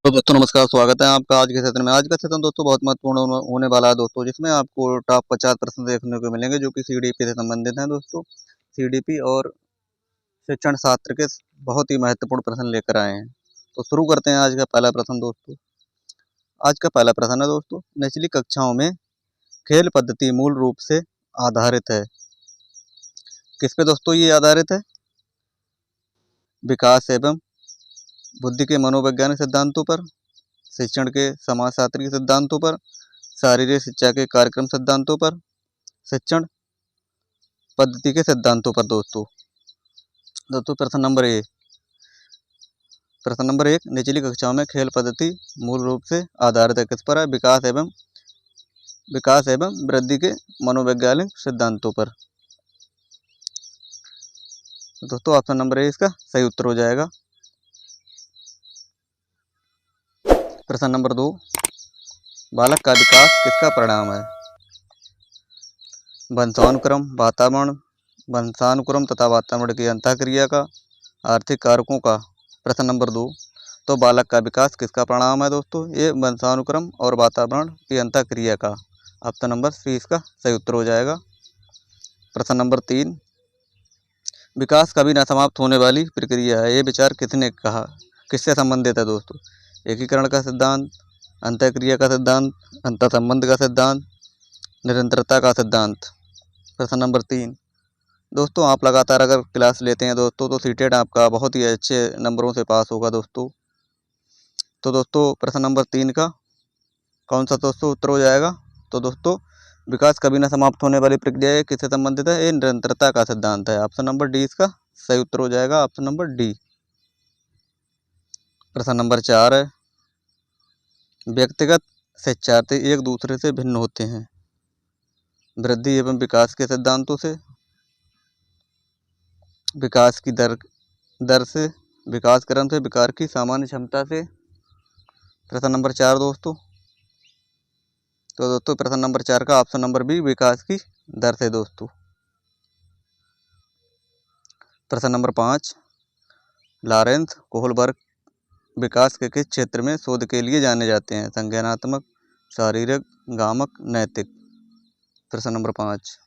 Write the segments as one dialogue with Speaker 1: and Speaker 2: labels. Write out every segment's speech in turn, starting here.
Speaker 1: तो दोस्तों नमस्कार, स्वागत है आपका आज के सेशन में। आज का सेशन दोस्तों बहुत महत्वपूर्ण होने वाला है दोस्तों, जिसमें आपको टॉप 50 प्रश्न देखने को मिलेंगे जो कि सीडीपी से संबंधित हैं दोस्तों। सीडीपी और शिक्षण शास्त्र के बहुत ही महत्वपूर्ण प्रश्न लेकर आए हैं। तो शुरू करते हैं आज का पहला प्रश्न दोस्तों। आज का पहला प्रश्न है दोस्तों, निचली कक्षाओं में खेल पद्धति मूल रूप से आधारित है। किस पे दोस्तों ये आधारित है? विकास एवं बुद्धि के मनोवैज्ञानिक सिद्धांतों पर, शिक्षण के समाजशास्त्री सिद्धांतों पर, शारीरिक शिक्षा के कार्यक्रम सिद्धांतों पर, शिक्षण पद्धति के सिद्धांतों पर दोस्तों। प्रश्न नंबर एक, निचली कक्षाओं में खेल पद्धति मूल रूप से आधारित है। किस पर है? विकास एवं वृद्धि के मनोवैज्ञानिक सिद्धांतों पर। दोस्तों ऑप्शन नंबर ए इसका सही उत्तर हो जाएगा। प्रश्न नंबर दो, बालक का विकास किसका परिणाम है? वंशानुक्रम तथा वातावरण की अंतःक्रिया का, आर्थिक कारकों का। प्रश्न नंबर दो, तो बालक का विकास किसका परिणाम है दोस्तों? ये वंशानुक्रम और वातावरण की अंतःक्रिया का। ऑप्शन नंबर सी इसका सही उत्तर हो जाएगा। प्रश्न नंबर तीन, विकास कभी न समाप्त होने वाली प्रक्रिया है, ये विचार किसने कहा? किससे संबंधित है दोस्तों? एकीकरण का सिद्धांत, अंतःक्रिया का सिद्धांत, अंतःसंबंध का सिद्धांत, निरंतरता का सिद्धांत। प्रश्न नंबर तीन, दोस्तों आप लगातार अगर क्लास लेते हैं दोस्तों तो सीटेट आपका बहुत ही अच्छे नंबरों से पास होगा दोस्तों। तो दोस्तों प्रश्न नंबर तीन का कौन सा दोस्तों उत्तर हो जाएगा? तो दोस्तों विकास कभी न समाप्त होने वाली प्रक्रिया किससे संबंधित है? ये निरंतरता का सिद्धांत है। ऑप्शन नंबर डी इसका सही उत्तर हो जाएगा। Option number D. प्रश्न नंबर चार है, व्यक्तिगत शिक्षार्थी एक दूसरे से भिन्न होते हैं। वृद्धि एवं विकास के सिद्धांतों से, विकास की दर से, विकास क्रम से, विकार की सामान्य क्षमता से। प्रश्न नंबर चार दोस्तों। तो दोस्तों प्रश्न नंबर चार का ऑप्शन नंबर बी, विकास की दर से दोस्तों। प्रश्न नंबर पाँच, लॉरेंस कोहलबर्ग विकास के किस क्षेत्र में शोध के लिए जाने जाते हैं? संज्ञानात्मक, शारीरिक, गामक, नैतिक। प्रश्न नंबर पाँच,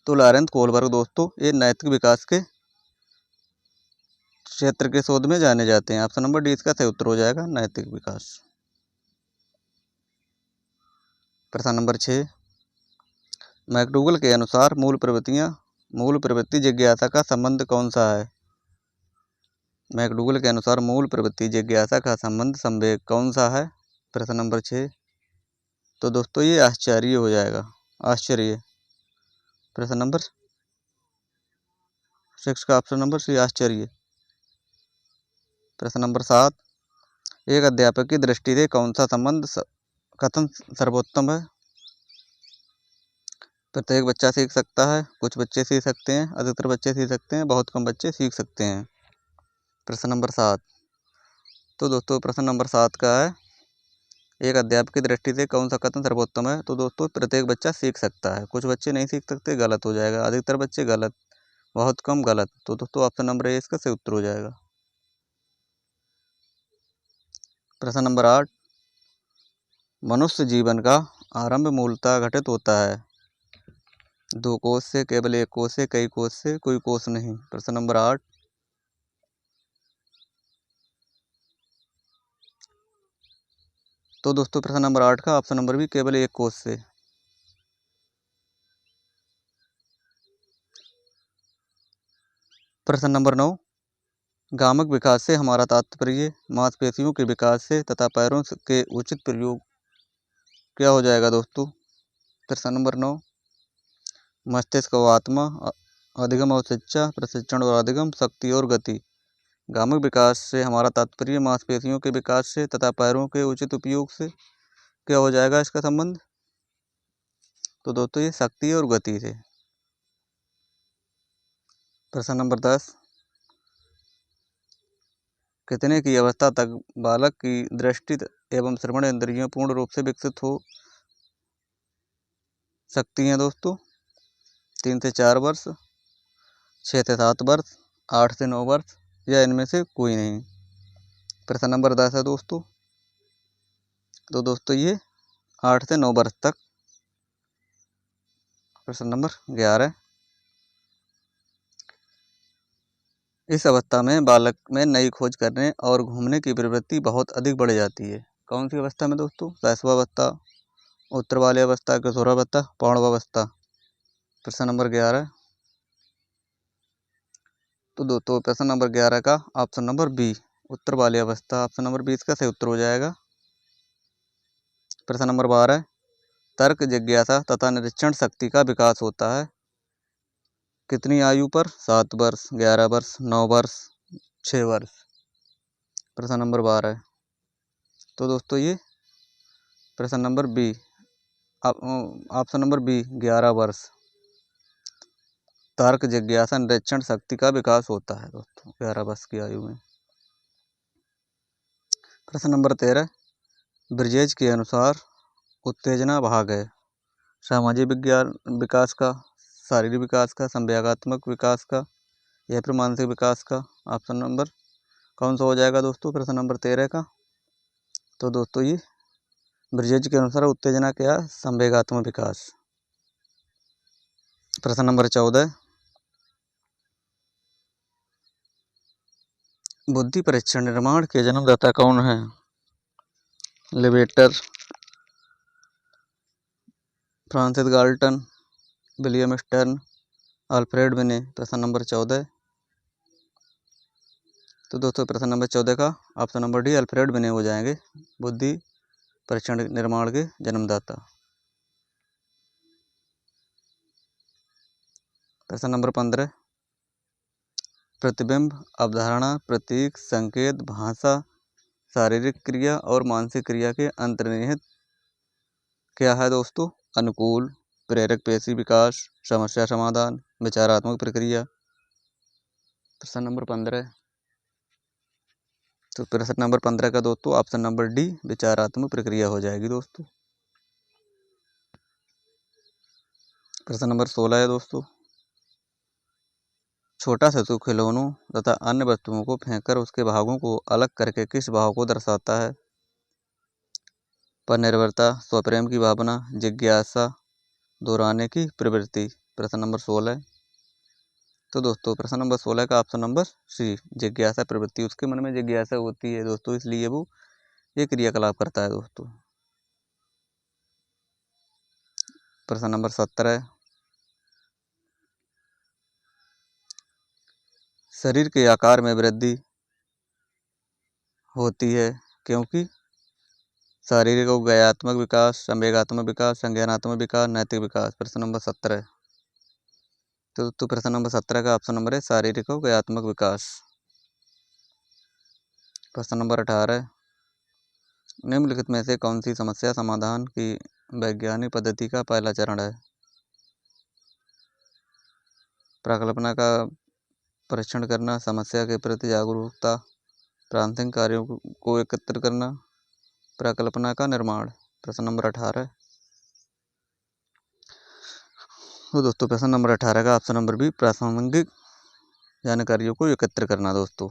Speaker 1: तो लॉरेंस कोहलबर्ग दोस्तों ये नैतिक विकास के क्षेत्र के शोध में जाने जाते हैं। ऑप्शन नंबर डी इसका सही उत्तर हो जाएगा, नैतिक विकास। प्रश्न नंबर 6, मैकडूगल के अनुसार मूल प्रवृत्ति जिज्ञासा का संबंध कौन सा है? मैकडूगल के अनुसार मूल प्रवृत्ति जिज्ञासा का संबंध संवेग कौन सा है? प्रश्न नंबर 6, तो दोस्तों ये आश्चर्य हो जाएगा, आश्चर्य। प्रश्न नंबर 6 का ऑप्शन नंबर सी आश्चर्य। प्रश्न नंबर 7, एक अध्यापक की दृष्टि से कौन सा संबंध कथन सर्वोत्तम है? प्रत्येक बच्चा सीख सकता है, कुछ बच्चे सीख सकते हैं, अधिकतर बच्चे सीख सकते हैं, बहुत कम बच्चे सीख सकते हैं। प्रश्न नंबर 7, तो दोस्तों प्रश्न नंबर 7 का है, एक अध्यापक की दृष्टि से कौन सा कथन सर्वोत्तम है? तो दोस्तों प्रत्येक बच्चा सीख सकता है, कुछ बच्चे नहीं सीख सकते, गलत हो जाएगा, अधिकतर बच्चे गलत, बहुत कम गलत। तो दोस्तों ऑप्शन नंबर ए इसका सही उत्तर हो जाएगा। प्रश्न नंबर 8, मनुष्य जीवन का आरंभ मूलतः घटित होता है 2 कोष से, केवल 1 कोष से, कई कोष से, कोई कोष नहीं। प्रश्न नंबर 8, तो दोस्तों प्रश्न नंबर 8 का ऑप्शन नंबर बी, केवल 1 कोष से। प्रश्न नंबर 9, गामक विकास से हमारा तात्पर्य मांसपेशियों के विकास से तथा पैरों के उचित प्रयोग क्या हो जाएगा दोस्तों? प्रश्न नंबर 9, मस्तिष्क व आत्मा, अधिगम और शिक्षा, प्रशिक्षण और अधिगम, शक्ति और गति। गामक विकास से हमारा तात्पर्य मांसपेशियों के विकास से तथा पैरों के उचित उपयोग से क्या हो जाएगा इसका संबंध? तो दोस्तों ये शक्ति और गति से। प्रश्न नंबर 10, कितने की अवस्था तक बालक की दृष्टि एवं श्रवण इंद्रियां पूर्ण रूप से विकसित हो सकती हैं दोस्तों? 3 से 4 वर्ष, 6 से 7 वर्ष, 8 से 9 वर्ष, या इनमें से कोई नहीं। प्रश्न नंबर 10 है दोस्तों। तो दोस्तों ये 8 से 9 वर्ष तक। प्रश्न नंबर 11, इस अवस्था में बालक में नई खोज करने और घूमने की प्रवृत्ति बहुत अधिक बढ़ जाती है। कौन सी अवस्था में दोस्तों? शैशवावस्था, उत्तर बाल्यावस्था, किशोरावस्था, पौगंडावस्था। प्रश्न नंबर 11। तो दोस्तों प्रश्न नंबर 11 का ऑप्शन नंबर बी, उत्तर बाल्यावस्था, ऑप्शन नंबर 20 का सही उत्तर हो जाएगा। प्रश्न नंबर 12, तर्क, जिज्ञासा तथा निरीक्षण शक्ति का विकास होता है कितनी आयु पर? 7 वर्ष, 11 वर्ष, 9 वर्ष, 6 वर्ष। प्रश्न नंबर 12। तो दोस्तों ये प्रश्न number b, option number b 11 वर्ष तर्क, जिज्ञासा, निरीक्षण शक्ति का विकास होता है दोस्तों 11 वर्ष की आयु में। प्रश्न नंबर 13, ब्रिजेज के अनुसार उत्तेजना भाग है सामाजिक विज्ञान विकास का, शारीरिक विकास का, संवेगात्मक विकास का या फिर मानसिक विकास का। ऑप्शन नंबर कौन सा हो जाएगा दोस्तों प्रश्न नंबर 13 का? तो दोस्तों ये ब्रिजेज के अनुसार उत्तेजना क्या है? संवेगात्मक विकास। प्रश्न नंबर 14, बुद्धि परीक्षण निर्माण के जन्मदाता कौन है? Levator, Francis Galton, William stern, Alfred बिने। प्रश्न नंबर 14। तो दोस्तों प्रश्न नंबर 14 का ऑप्शन नंबर डी अल्फ्रेड बिने हो जाएंगे बुद्धि परीक्षण निर्माण के जन्मदाता। प्रश्न नंबर 15, प्रतिबिंब, अवधारणा, प्रतीक, संकेत, भाषा, शारीरिक क्रिया और मानसिक क्रिया के अंतर्निहित क्या है दोस्तों? अनुकूल, प्रेरक पेशी विकास, समस्या समाधान, विचारात्मक प्रक्रिया। प्रश्न नंबर 15। तो प्रश्न नंबर 15 का दोस्तों ऑप्शन नंबर डी विचारात्मक प्रक्रिया हो जाएगी दोस्तों। प्रश्न नंबर 16 है दोस्तों, छोटा शिशु खिलौनों तथा अन्य वस्तुओं को फेंककर उसके भागों को अलग करके किस भाव को दर्शाता है? पर निर्भरता, स्वप्रेम की भावना, जिज्ञासा, दोहराने की प्रवृत्ति। प्रश्न नंबर 16। तो दोस्तों प्रश्न नंबर 16 का ऑप्शन नंबर सी जिज्ञासा प्रवृत्ति, उसके मन में जिज्ञासा होती है दोस्तों, इसलिए वो ये क्रियाकलाप करता है दोस्तों। प्रश्न नंबर 17, शरीर के आकार में वृद्धि होती है क्योंकि शारीरिक और ज्ञानात्मक विकास, संवेगात्मक विकास, संज्ञानात्मक विकास, नैतिक विकास। प्रश्न नंबर 17। तो प्रश्न नंबर 17 का ऑप्शन नंबर है शारीरिक और ज्ञानात्मक विकास। प्रश्न नंबर 18, निम्नलिखित में से कौन सी समस्या समाधान की वैज्ञानिक पद्धति का पहला चरण है? प्रकल्पना का परीक्षण करना, समस्या के प्रति जागरूकता, प्राथमिक कार्यों को एकत्र करना, प्रकल्पना का निर्माण। प्रश्न नंबर 18। तो दोस्तों प्रश्न नंबर 18 का ऑप्शन नंबर बी प्रासंगिक जानकारियों को एकत्र करना दोस्तों।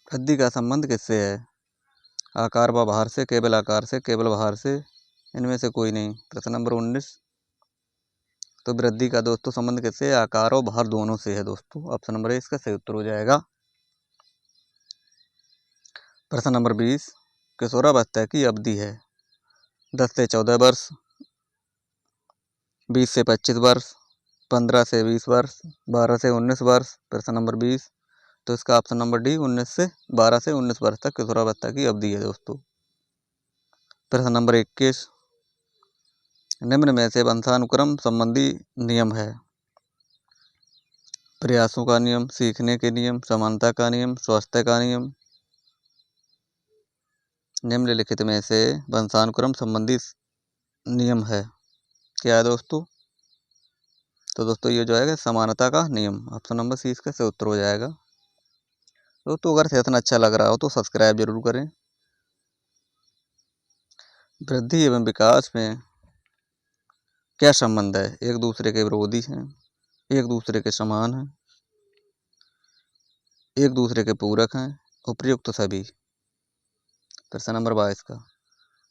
Speaker 1: वृद्धि का संबंध किससे है? आकार व भार से, केवल आकार से, केवल भार से, इनमें से कोई नहीं। प्रश्न नंबर 19, तो वृद्धि का दोस्तों संबंध किससे? आकार और भार दोनों से है दोस्तों। ऑप्शन नंबर ए इसका सही उत्तर हो जाएगा। प्रश्न नंबर 20, किशोरावस्था की अवधि है 10 से 14 वर्ष, 20 से 25 वर्ष, 15 से 20 वर्ष, 12 से 19 वर्ष। प्रश्न नंबर 20, तो इसका ऑप्शन नंबर डी 12 से 19 वर्ष तक किशोरावस्था की अवधि है दोस्तों। प्रश्न नंबर 21, निम्न में से वंशानुक्रम संबंधी नियम है? प्रयासों का नियम, सीखने के नियम, समानता का नियम, स्वास्थ्य का नियम। निम्नलिखित में से वंशानुक्रम संबंधी नियम है क्या है दोस्तों? तो दोस्तों ये जो है समानता का नियम। ऑप्शन नंबर सी इसका सही उत्तर हो जाएगा। दोस्तों अगर सेशन अच्छा लग रहा हो तो सब्सक्राइब जरूर करें। वृद्धि एवं विकास में क्या संबंध है? एक दूसरे के विरोधी हैं, एक दूसरे के समान हैं, एक दूसरे के पूरक हैं, उपयुक्त सभी। प्रश्न नंबर 22 का।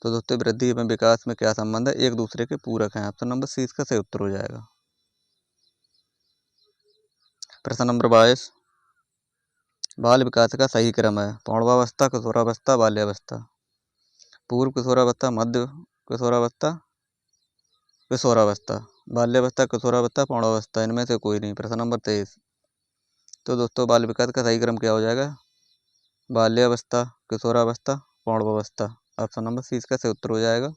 Speaker 1: तो दोस्तों वृद्धि एवं विकास में क्या संबंध है? एक दूसरे के पूरक हैं। ऑप्शन नंबर सी इसका सही उत्तर हो जाएगा। प्रश्न नंबर 22। बाल विकास का सही क्रम है? पौगंडावस्था, किशोरावस्था, बाल्यावस्था। पूर्व किशोरावस्था, मध्य किशोरावस्था, किशोरावस्था, बाल्यावस्था, किशोरावस्था, पौगंडावस्था। इनमें से कोई नहीं। प्रश्न नंबर 23। तो दोस्तों बाल विकास का सही क्रम क्या हो जाएगा? बाल्यावस्था, किशोरावस्था, पौगंडावस्था। ऑप्शन नंबर सी इसका सही उत्तर हो जाएगा।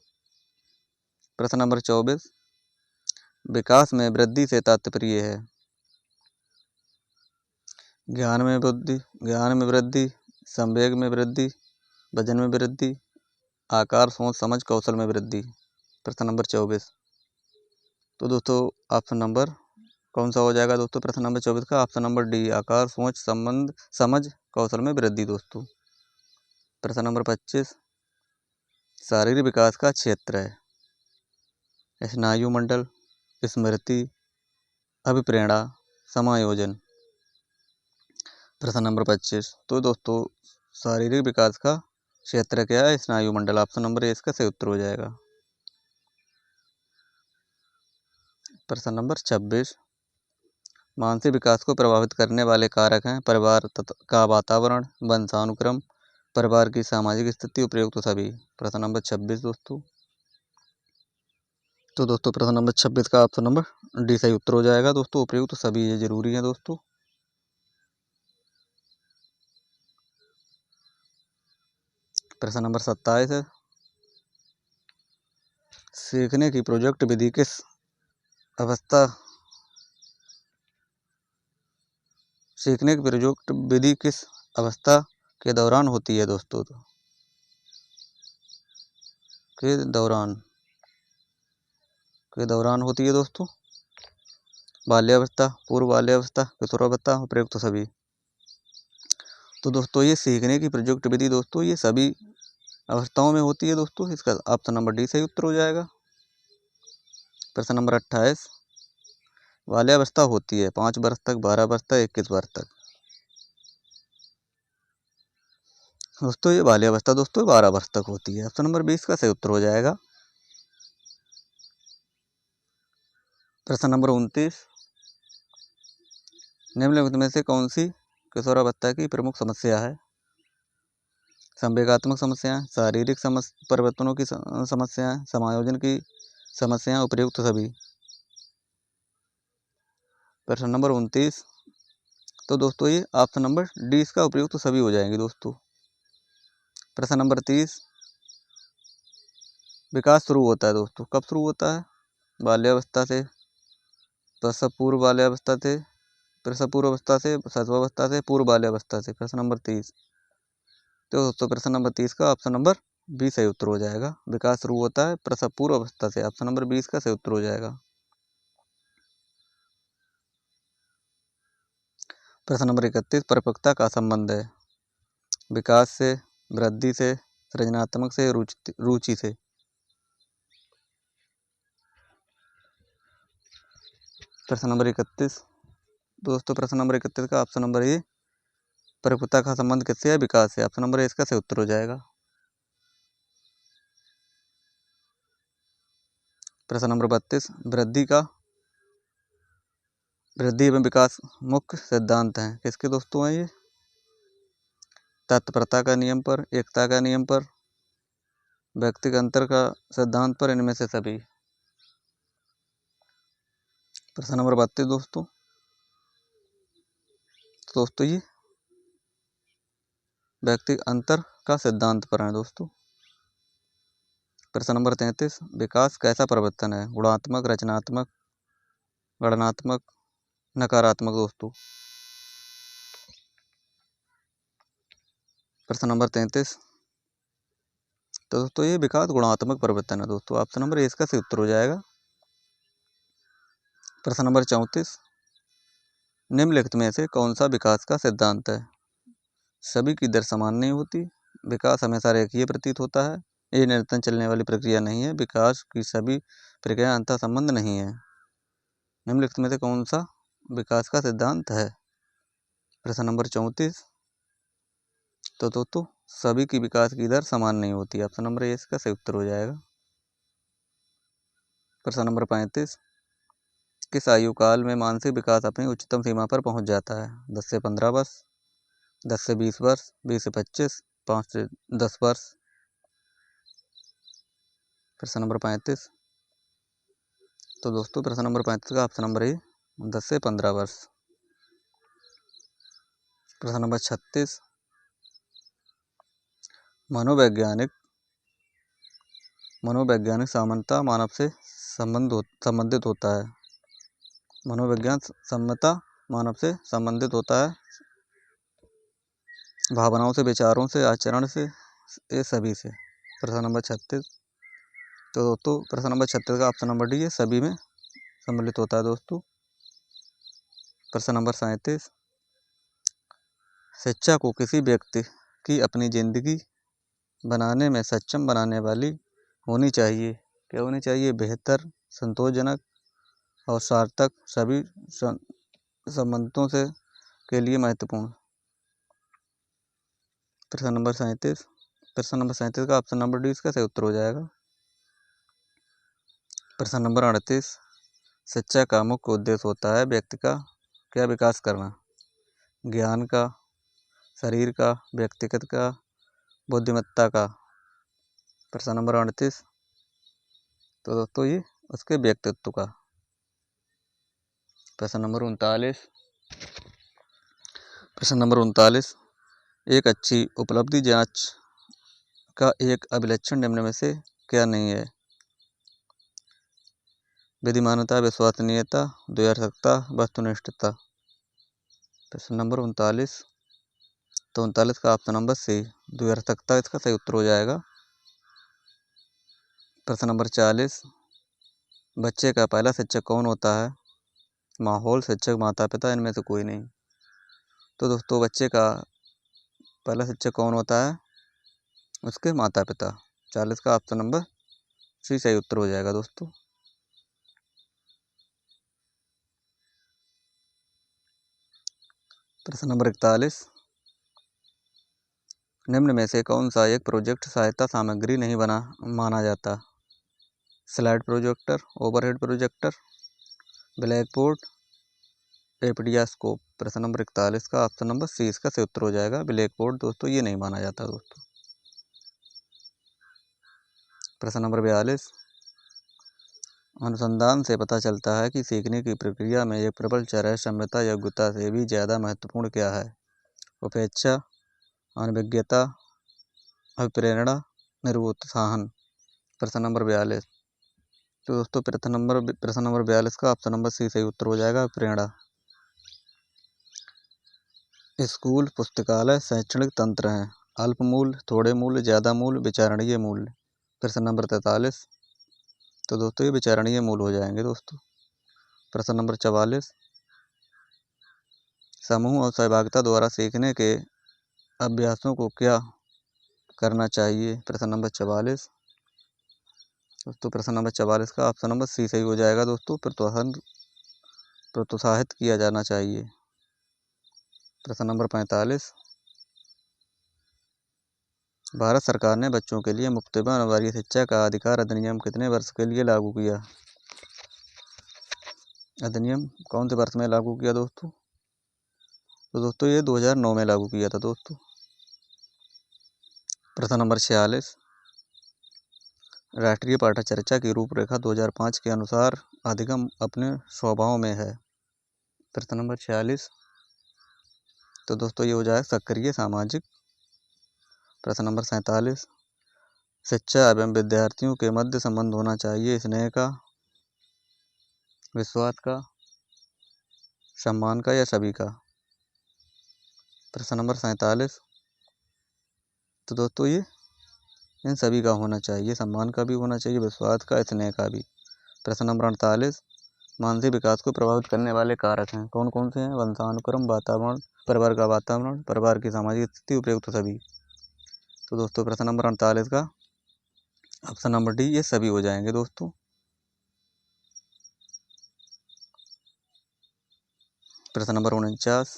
Speaker 1: प्रश्न नंबर 24। विकास में वृद्धि से तात्पर्य है? ज्ञान में वृद्धि, संवेग में वृद्धि, वजन में वृद्धि, आकार, सोच, समझ, कौशल में वृद्धि। प्रश्न नंबर 24। तो दोस्तों ऑप्शन नंबर कौन सा हो जाएगा दोस्तों? प्रश्न नंबर 24 का ऑप्शन नंबर डी, आकार, सोच, संबंध, समझ, कौशल में वृद्धि दोस्तों। प्रश्न नंबर 25। शारीरिक विकास का क्षेत्र है? स्नायु मंडल, स्मृति, अभिप्रेरणा, समायोजन। प्रश्न नंबर 25। तो दोस्तों शारीरिक विकास का क्षेत्र क्या है? स्नायु मंडल। ऑप्शन नंबर ए इसका सही उत्तर हो जाएगा। प्रश्न नंबर 26। मानसिक विकास को प्रभावित करने वाले कारक हैं? परिवार का वातावरण, वंशानुक्रम, परिवार की सामाजिक स्थिति, उपयुक्त सभी। प्रश्न नंबर 26 दोस्तों। तो दोस्तों प्रश्न नंबर 26 का ऑप्शन नंबर डी सही उत्तर हो जाएगा दोस्तों। उपयुक्त सभी ये जरूरी है दोस्तों। प्रश्न नंबर 27 है। सीखने की प्रोजेक्ट विधि किस अवस्था सीखने की प्रोजेक्ट विधि किस अवस्था के दौरान होती है दोस्तों? के दौरान होती है दोस्तों। बाल्यावस्था, पूर्व बाल्यावस्था, किशोरावस्था, उपयुक्त सभी। तो दोस्तों ये सीखने की प्रोजेक्ट विधि दोस्तों ये सभी अवस्थाओं में होती है दोस्तों। इसका ऑप्शन नंबर डी सही उत्तर हो जाएगा। प्रश्न नंबर 28। बाल्यावस्था होती है 5 वर्ष तक, 12 वर्ष तक, 21 वर्ष तक। दोस्तों ये बाल्यावस्था दोस्तों 12 वर्ष तक होती है। ऑप्शन नंबर 20 का सही उत्तर हो जाएगा। प्रश्न नंबर 29। निम्नलिखित में से कौन सी किशोरावस्था की प्रमुख समस्या है? संवेगात्मक समस्याएं, शारीरिक परिवर्तनों की समस्याएं, समायोजन की समस्याएं, उपयुक्त सभी। प्रश्न नंबर 29। तो दोस्तों ये ऑप्शन नंबर डी इसका उपयुक्त सभी हो जाएंगे दोस्तों। प्रश्न नंबर 30। विकास शुरू होता है दोस्तों कब शुरू होता है? बाल्यावस्था से, प्रसव पूर्व बाल्यावस्था से, प्रसव पूर्व अवस्था से, प्रसवावस्था से, पूर्व बाल्यावस्था से। प्रश्न नंबर 30। तो दोस्तों प्रश्न नंबर 30 का ऑप्शन नंबर बी सही उत्तर हो जाएगा। विकास शुरू होता है प्रसव पूर्व अवस्था से। ऑप्शन नंबर 20 का सही उत्तर हो जाएगा। प्रश्न नंबर 31। परिपक्वता का संबंध है? विकास से, वृद्धि से, सृजनात्मक से, रुचि से। प्रश्न नंबर 31। दोस्तों प्रश्न नंबर 31 का ऑप्शन नंबर ए, परिपक्वता का संबंध किससे है? विकास से। ऑप्शन नंबर ए इसका सही उत्तर हो जाएगा। प्रश्न नंबर 32। वृद्धि एवं विकास मुख्य सिद्धांत हैं किसके दोस्तों हैं ये? तत्परता का नियम पर, एकता का नियम पर, व्यक्तिगत अंतर का सिद्धांत पर, इनमें से सभी। प्रश्न नंबर 32 दोस्तों ये व्यक्तिगत अंतर का सिद्धांत पर है दोस्तों। प्रश्न नंबर 33। विकास कैसा परिवर्तन है? गुणात्मक, रचनात्मक, गणनात्मक, नकारात्मक दोस्तों। प्रश्न नंबर 33। तो दोस्तों ये विकास गुणात्मक परिवर्तन है दोस्तों। ऑप्शन नंबर ए इसका सही उत्तर हो जाएगा। प्रश्न नंबर 34। निम्नलिखित में से कौन सा विकास का सिद्धांत है? सभी की दर समान नहीं होती, विकास हमेशा रेखीय प्रतीत होता है, ये निरंतर चलने वाली प्रक्रिया नहीं है। विकास की सभी प्रक्रिया अंतर संबंध नहीं है। निम्नलिखित में से कौन सा विकास का सिद्धांत है? प्रश्न नंबर 34। तो दोस्तों सभी की विकास की दर समान नहीं होती। ऑप्शन नंबर ए इसका सही उत्तर हो जाएगा। प्रश्न नंबर 35। किस आयु काल में मानसिक विकास अपनी उच्चतम सीमा पर पहुंच जाता है? 10 से 15 वर्ष, 10 से 20 वर्ष, 20 से 25, 5 से 10 वर्ष। प्रश्न नंबर 35। तो दोस्तों प्रश्न नंबर 35 का ऑप्शन नंबर ए 10 से 15 वर्ष। प्रश्न नंबर 36। मनोवैज्ञानिक समानता मानव से संबंधित होता है। मनोविज्ञान सम्यता मानव से संबंधित होता है भावनाओं से, विचारों से, आचरण से, ये सभी से। प्रश्न नंबर 36। तो दोस्तों प्रश्न नंबर 36 का ऑप्शन नंबर डी है, सभी में सम्मिलित होता है दोस्तों। प्रश्न नंबर 37। शिक्षा को किसी व्यक्ति की अपनी जिंदगी बनाने में सक्षम बनाने वाली होनी चाहिए। क्या होनी चाहिए? बेहतर, संतोषजनक और सार्थक सभी संबंधों से के लिए महत्वपूर्ण। प्रश्न नंबर 37। प्रश्न नंबर 37 का ऑप्शन नंबर डी इसका सही उत्तर हो जाएगा। प्रश्न नंबर 38। शिक्षा का मुख्य उद्देश्य होता है व्यक्ति का क्या विकास करना? ज्ञान का, शरीर का, व्यक्तिगत का, बुद्धिमत्ता का। प्रश्न नंबर 38। तो दोस्तों ये उसके व्यक्तित्व का। प्रश्न नंबर 39। प्रश्न नंबर 39। एक अच्छी उपलब्धि जांच का एक अभिलक्षण निम्न में से क्या नहीं है? विधिमानता, विश्वसनीयता, द्व्यर्थकता, वस्तुनिष्ठता। प्रश्न नंबर 39। तो 39 का ऑप्शन नंबर सी द्व्यर्थकता इसका सही उत्तर हो जाएगा। प्रश्न नंबर 40। बच्चे का पहला शिक्षक कौन होता है? माहौल, शिक्षक, माता पिता, इनमें से कोई नहीं। तो दोस्तों बच्चे का पहला शिक्षक कौन होता है? उसके माता पिता। 40 का ऑप्शन नंबर सी सही उत्तर हो जाएगा दोस्तों। प्रश्न नंबर 41। निम्न में से कौन सा एक प्रोजेक्ट सहायता सामग्री नहीं माना जाता? Slide projector, overhead projector, blackboard, epidiascope. प्रश्न नंबर 41 का ऑप्शन नंबर सी इसका सही उत्तर हो जाएगा। ब्लैक बोर्ड दोस्तों ये नहीं माना जाता दोस्तों। प्रश्न नंबर 42। अनुसंधान से पता चलता है कि सीखने की प्रक्रिया में एक प्रबल चर है सम्यता योग्यता से भी ज़्यादा महत्वपूर्ण क्या है? उपेक्षा, अनभिज्ञता, अभिप्रेरणा, निरुत्साहन। प्रश्न नंबर 42। तो दोस्तों प्रश्न नंबर 42 का ऑप्शन नंबर सी सही उत्तर हो जाएगा, प्रेरणा। स्कूल, पुस्तकालय, शैक्षणिक तंत्र हैं। अल्प मूल्य, थोड़े मूल्य, ज़्यादा मूल्य, विचारणीय मूल्य। प्रश्न नंबर 43। तो दोस्तों ये विचारणीय मूल्य हो जाएंगे दोस्तों। प्रश्न नंबर 44। समूह और सहभागिता द्वारा सीखने के अभ्यासों को क्या करना चाहिए? प्रश्न नंबर 44। दोस्तों प्रश्न नंबर 44 का ऑप्शन नंबर सी सही हो जाएगा दोस्तों, प्रोत्साहित किया जाना चाहिए। प्रश्न नंबर 45। भारत सरकार ने बच्चों के लिए मुफ्त व अनिवार्य शिक्षा का अधिकार अधिनियम कितने वर्ष के लिए लागू किया? अधिनियम कौन से वर्ष में लागू किया दोस्तों? तो दोस्तों ये 2009 में लागू किया था दोस्तों। प्रश्न नंबर 46। राष्ट्रीय पाठ्यचर्या की रूपरेखा 2005 के अनुसार अधिगम अपने स्वभाव में है। प्रश्न नंबर 46। तो दोस्तों ये हो जाए सक्रिय सामाजिक। प्रश्न नंबर 47। शिक्षा एवं विद्यार्थियों के मध्य संबंध होना चाहिए स्नेह का, विश्वास का, सम्मान का या सभी का। प्रश्न नंबर 47। तो दोस्तों ये इन सभी का होना चाहिए, सम्मान का भी होना चाहिए, विश्वास का, स्नेह का भी। प्रश्न नंबर 48। मानसिक विकास को प्रभावित करने वाले कारक हैं कौन कौन से हैं? वंशानुक्रम, वातावरण, परिवार का वातावरण, परिवार की सामाजिक स्थिति, उपयुक्त सभी। तो दोस्तों प्रश्न नंबर 48 का ऑप्शन नंबर डी ये सभी हो जाएंगे दोस्तों। प्रश्न नंबर 49,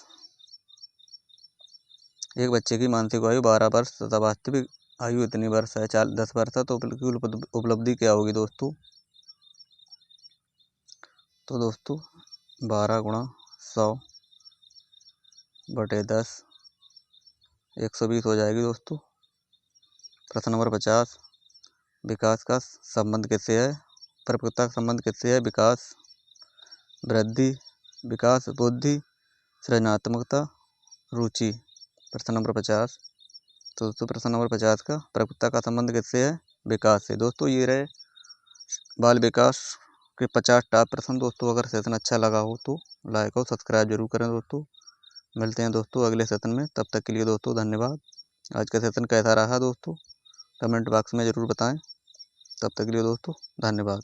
Speaker 1: एक बच्चे की मानसिक आयु 12 वर्ष तथा वास्तविक आयु इतनी वर्ष है 10 वर्ष है, तो कुल उपलब्धि क्या होगी दोस्तों? तो दोस्तों 12 गुणा 100 बटे 10 120 हो जाएगी दोस्तों। प्रश्न नंबर 50, विकास का संबंध किससे है? परिपक्वता का संबंध किससे है? विकास वृद्धि, विकास बुद्धि, सृजनात्मकता, रुचि। प्रश्न नंबर 50, तो दोस्तों प्रश्न नंबर 50 का परिपक्वता का संबंध किससे है? विकास से। दोस्तों ये रहे बाल विकास के 50 टॉप प्रश्न। दोस्तों अगर सेशन अच्छा लगा हो तो लाइक और सब्सक्राइब जरूर करें दोस्तों। मिलते हैं दोस्तों अगले सेशन में, तब तक के लिए दोस्तों धन्यवाद। आज का सेशन कैसा रहा दोस्तों कमेंट बॉक्स में ज़रूर बताएं। तब तक के लिए दोस्तों धन्यवाद।